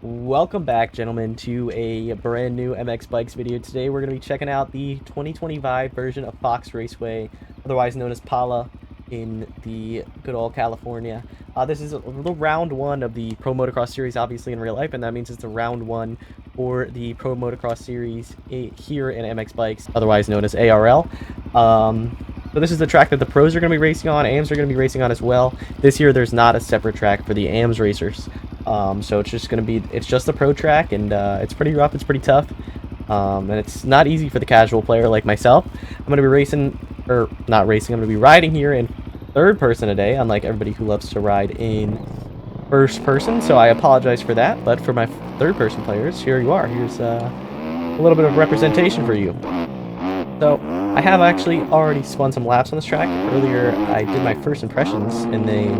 Welcome back, gentlemen, to a brand new MX Bikes video. Today we're going to be checking out the 2025 version of Fox Raceway, otherwise known as Pala, in the good old California. This is the round one of the Pro Motocross Series, obviously in real life, and that means it's the round one for the Pro Motocross Series here in MX Bikes, otherwise known as ARL. So this is the track that the pros are going to be racing on, AMs are going to be racing on as well. This year there's not a separate track for the AMs racers. So it's just it's just a pro track, and it's pretty rough, it's pretty tough, and it's not easy for the casual player like myself. I'm going to be racing, or not racing, I'm going to be riding here in third person today, unlike everybody who loves to ride in first person, so I apologize for that. But for my third person players, here you are. Here's a little bit of representation for you. So I have actually already spun some laps on this track. Earlier I did my first impressions, and then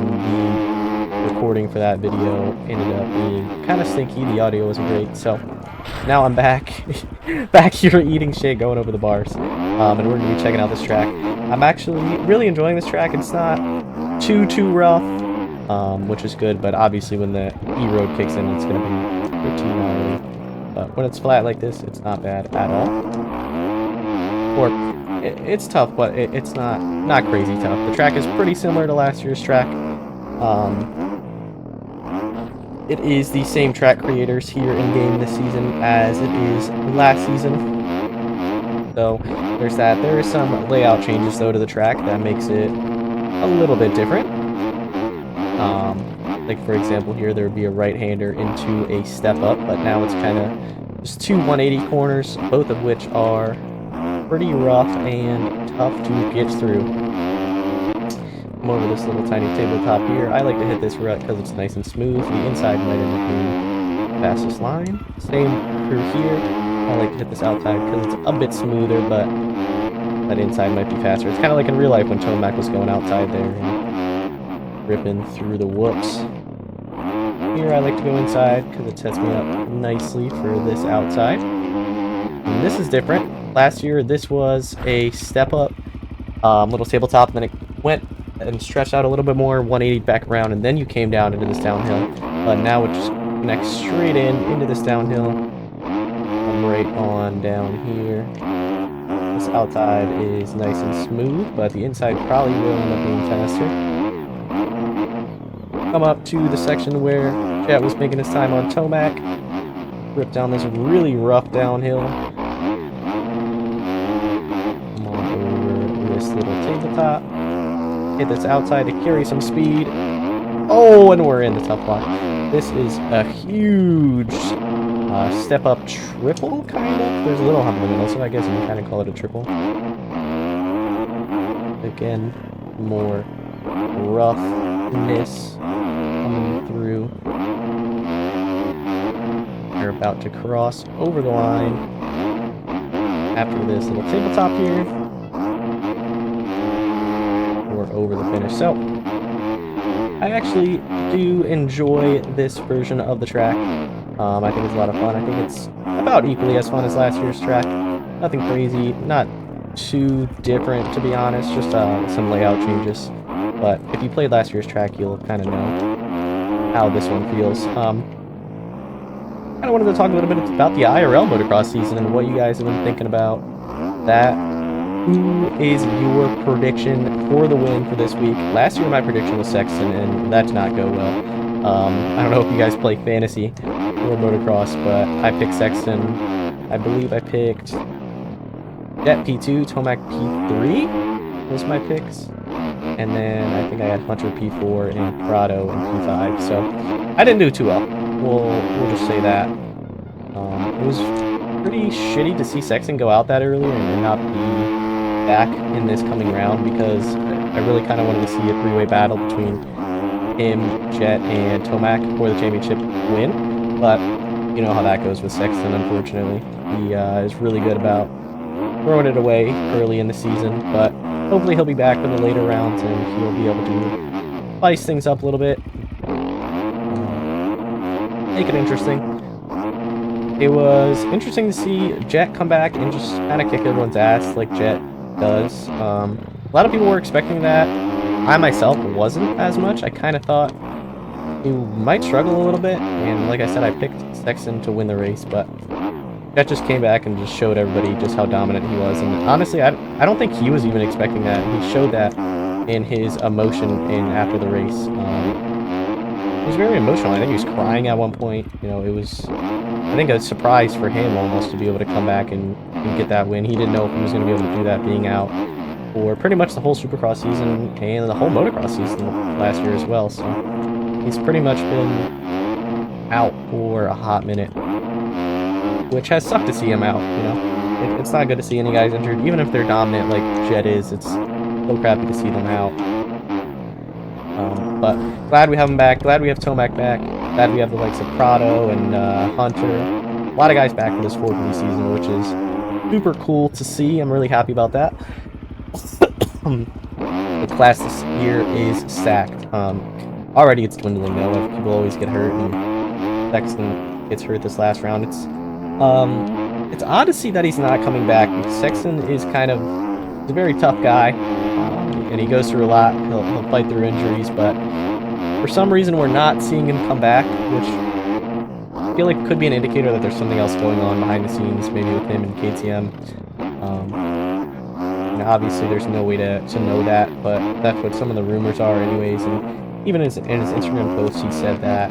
the recording for that video ended up being kind of stinky. The audio wasn't great, so now I'm back here eating shit, going over the bars, and we're gonna be checking out this track. I'm actually really enjoying this track. It's not too rough, which is good, but obviously when the E-road kicks in, it's gonna be pretty gnarly. But when it's flat like this, it's not bad at all. Or it's tough, but it's not crazy tough. The track is pretty similar to last year's track. It is the same track creators here in game this season as it is last season. So there's that. There is some layout changes though to the track that makes it a little bit different. Like for example here, there would be a right-hander into a step up, but now it's kind of just two 180 corners, both of which are pretty rough and tough to get through. Come over this little tiny tabletop here. I like to hit this rut because it's nice and smooth. The inside might end up being the fastest line. Same through here. I like to hit this outside because it's a bit smoother, but that inside might be faster. It's kind of like in real life when Tomac was going outside there and ripping through the whoops. Here I like to go inside because it sets me up nicely for this outside. And this is different. Last year this was a step up, little tabletop, and then it went and stretched out a little bit more, 180 back around, and then you came down into this downhill. But now it just connects straight into this downhill. I'm right on down here. This outside is nice and smooth, but the inside probably will end up being faster. Come up to the section where Jet was making his time on Tomac. Rip down this really rough downhill. Come on over this little tabletop. Hit this outside to carry some speed. Oh, and we're in the tough block. This is a huge step up triple, kind of. There's a little hump in the middle, so I guess you can kind of call it a triple. Again, more roughness coming through. We're about to cross over the line after this little tabletop here. Over the finish. So I actually do enjoy this version of the track. I think it's a lot of fun. I think it's about equally as fun as last year's track. Nothing crazy, not too different to be honest, just some layout changes. But if you played last year's track, you'll kind of know how this one feels. I kind of wanted to talk a little bit about the IRL motocross season and what you guys have been thinking about that. Who is your prediction for the win for this week? Last year my prediction was Sexton, and that did not go well. I don't know if you guys play fantasy or motocross, but I picked Sexton. I believe I picked Jet P2, Tomac P3 was my picks. And then I think I had Hunter P4 and Prado in P5. So I didn't do too well. We'll just say that. It was pretty shitty to see Sexton go out that early and not be back in this coming round, because I really kind of wanted to see a three-way battle between him, Jet, and Tomac for the championship win. But you know how that goes with Sexton, unfortunately. He is really good about throwing it away early in the season, but hopefully he'll be back for the later rounds and he'll be able to spice things up a little bit, make it interesting. It was interesting to see Jet come back and just kind of kick everyone's ass like Jet does. A lot of people were expecting that. I myself wasn't as much. I kind of thought he might struggle a little bit, and like I said, I picked Sexton to win the race, but Jet just came back and just showed everybody just how dominant he was. And honestly, I don't think he was even expecting that. He showed that in his emotion in after the race. He was very emotional. I think he was crying at one point. You know, it was, I think, a surprise for him almost to be able to come back and get that win. He didn't know if he was going to be able to do that being out for pretty much the whole Supercross season and the whole Motocross season last year as well. So he's pretty much been out for a hot minute, which has sucked to see him out. You know, it's not good to see any guys injured, even if they're dominant like Jet is. It's so crappy to see them out. But glad we have him back. Glad we have Tomac back. Glad we have the likes of Prado and Hunter. A lot of guys back for this 450 season, which is super cool to see. I'm really happy about that. The class this year is stacked. Already it's dwindling though. People always get hurt, and Sexton gets hurt this last round. It's odd to see that he's not coming back. Sexton is kind of, he's a very tough guy, and he goes through a lot. He'll fight through injuries, but for some reason we're not seeing him come back, which I feel like could be an indicator that there's something else going on behind the scenes, maybe with him and KTM. You know, obviously there's no way to know that, but that's what some of the rumors are anyways. And even in his Instagram post, he said that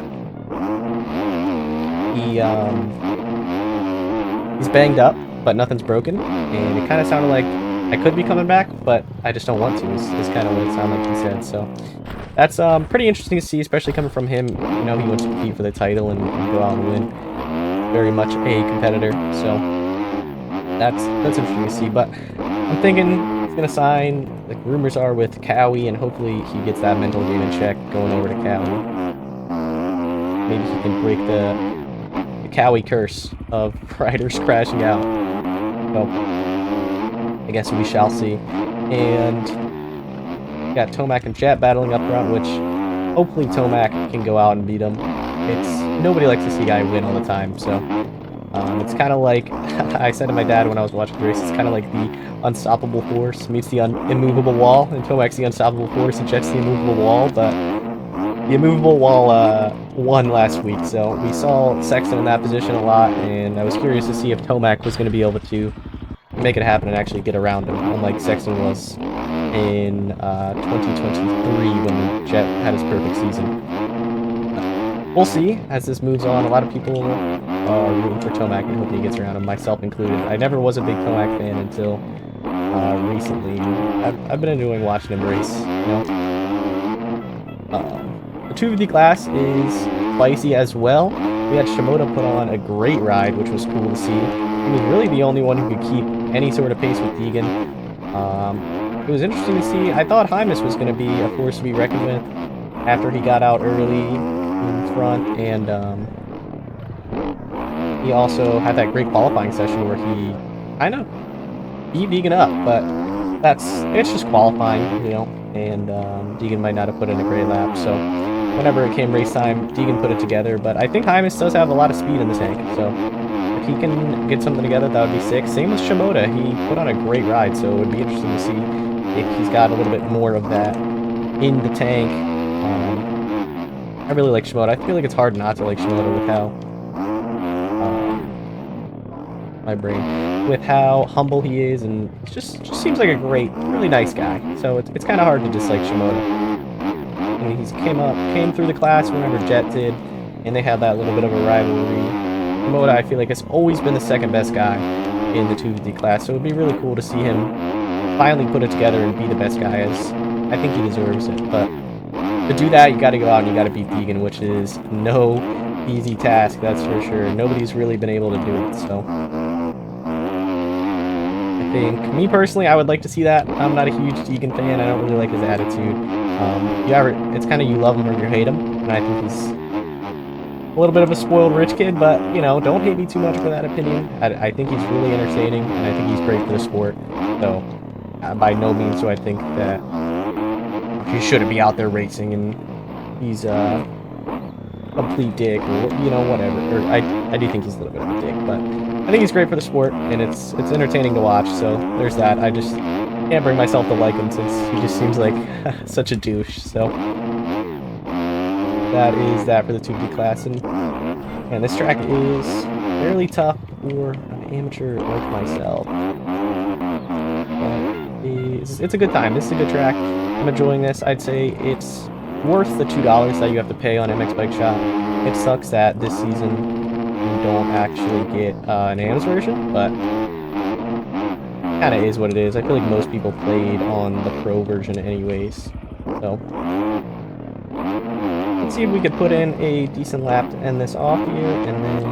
he's banged up, but nothing's broken, and it kind of sounded like I could be coming back, but I just don't want to, is kind of what it sounded like he said. So that's pretty interesting to see, especially coming from him. You know, he wants to compete for the title and go out and win. Very much a competitor, so that's interesting to see. But I'm thinking he's going to sign, like rumors are, with Cowie, and hopefully he gets that mental game in check going over to Cowie. Maybe he can break the Cowie curse of riders crashing out. So I guess we shall see. And got Tomac and Jet battling up front, which hopefully Tomac can go out and beat him. Nobody likes to see a guy win all the time, so it's kind of like I said to my dad when I was watching the race. It's kind of like the unstoppable force meets the immovable wall, and Tomac's the unstoppable force and Jet's the immovable wall. But the immovable wall won last week, so we saw Sexton in that position a lot, and I was curious to see if Tomac was going to be able to make it happen and actually get around him, unlike Sexton was in 2023 when Jet had his perfect season. We'll see as this moves on. A lot of people are rooting for Tomac and hoping he gets around him, myself included. I never was a big Tomac fan until recently. I've been enjoying watching him race, you know. The 250 class is spicy as well. We had Shimoda put on a great ride, which was cool to see. He was really the only one who could keep any sort of pace with Deegan. It was interesting to see. I thought Hymas was going to be a force to be reckoned with after he got out early in front, and he also had that great qualifying session where he kind of beat Deegan up, but it's just qualifying, you know, and Deegan might not have put in a great lap, so whenever it came race time, Deegan put it together. But I think Hymas does have a lot of speed in the tank, so if he can get something together, that would be sick. Same with Shimoda. He put on a great ride, so it would be interesting to see if he's got a little bit more of that in the tank. I really like Shimoda. I feel like it's hard not to like Shimoda with how with how humble he is, and just seems like a great, really nice guy. So it's kind of hard to dislike Shimoda. And he came through the class whenever Jet did, and they had that little bit of a rivalry. Shimoda, I feel like, has always been the second best guy in the 250 class, so it would be really cool to see him finally put it together and be the best guy, as I think he deserves it. But to do that, you got to go out and you got to beat Deegan, which is no easy task, that's for sure. Nobody's really been able to do it, so I think, me personally, I would like to see that. I'm not a huge Deegan fan. I don't really like his attitude. It's kind of you love him or you hate him, and I think he's a little bit of a spoiled rich kid, but, you know, don't hate me too much for that opinion. I think he's really entertaining, and I think he's great for the sport, so by no means do I think that he shouldn't be out there racing and he's a complete dick, or, you know, whatever. Or I do think he's a little bit of a dick, but I think he's great for the sport, and it's entertaining to watch, so there's that. I just can't bring myself to like him since he just seems like such a douche, so that is that for the 2D class. And this track is fairly tough for an amateur like myself. But it's a good time. This is a good track. I'm enjoying this. I'd say it's worth the $2 that you have to pay on MX Bike Shop. It sucks that this season you don't actually get an AMS version, but kind of is what it is. I feel like most people played on the Pro version anyways. So let's see if we could put in a decent lap to end this off here, and then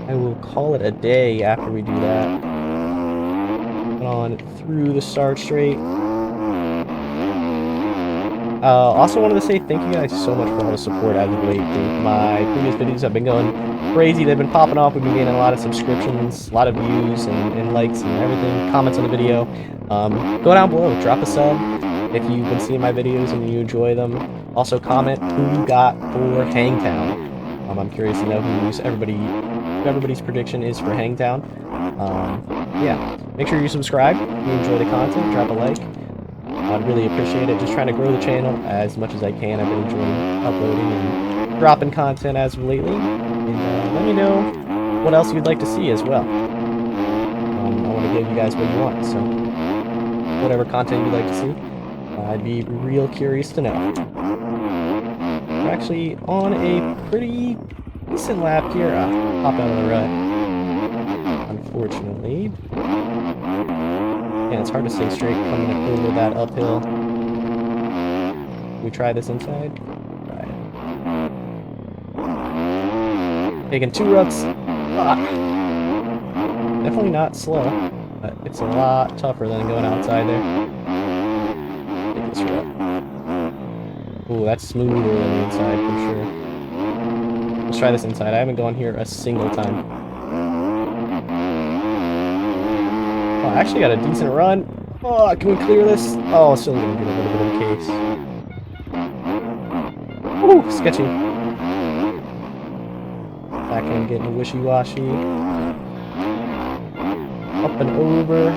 I will call it a day after we do that. Put on through the start straight. Also wanted to say thank you guys so much for all the support as of late. My previous videos have been going crazy. They've been popping off. We've been getting a lot of subscriptions, a lot of views, and likes and everything. Comments on the video. Go down below. Drop a sub if you've been seeing my videos and you enjoy them. Also comment who you got for Hangtown. I'm curious to know who everybody's prediction is for Hangtown. Yeah. Make sure you subscribe. If you enjoy the content, drop a like. I'd really appreciate it. Just trying to grow the channel as much as I can. I've been enjoying uploading and dropping content as of lately. And let me know what else you'd like to see as well. I want to give you guys what you want, so whatever content you'd like to see, I'd be real curious to know. We're actually on a pretty decent lap here. Hop out of the rut, unfortunately. Yeah, it's hard to stay straight coming up over that uphill. We try this inside? Try it. Taking 2 ruts. Definitely not slow, but it's a lot tougher than going outside there. Take this rut. Ooh, that's smoother than the inside for sure. Let's try this inside. I haven't gone here a single time. Oh, I actually got a decent run. Oh, can we clear this? Oh, still gonna get a little bit of a case. Ooh, sketchy. Back end getting wishy-washy. Up and over.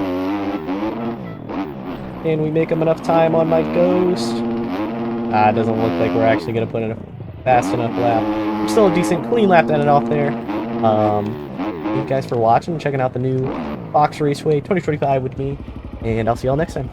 Can we make him enough time on my ghost? It doesn't look like we're actually gonna put in a fast enough lap. Still a decent, clean lap to end it off there. Thank you guys for watching and checking out the new Fox Raceway 2025 with me, and I'll see y'all next time.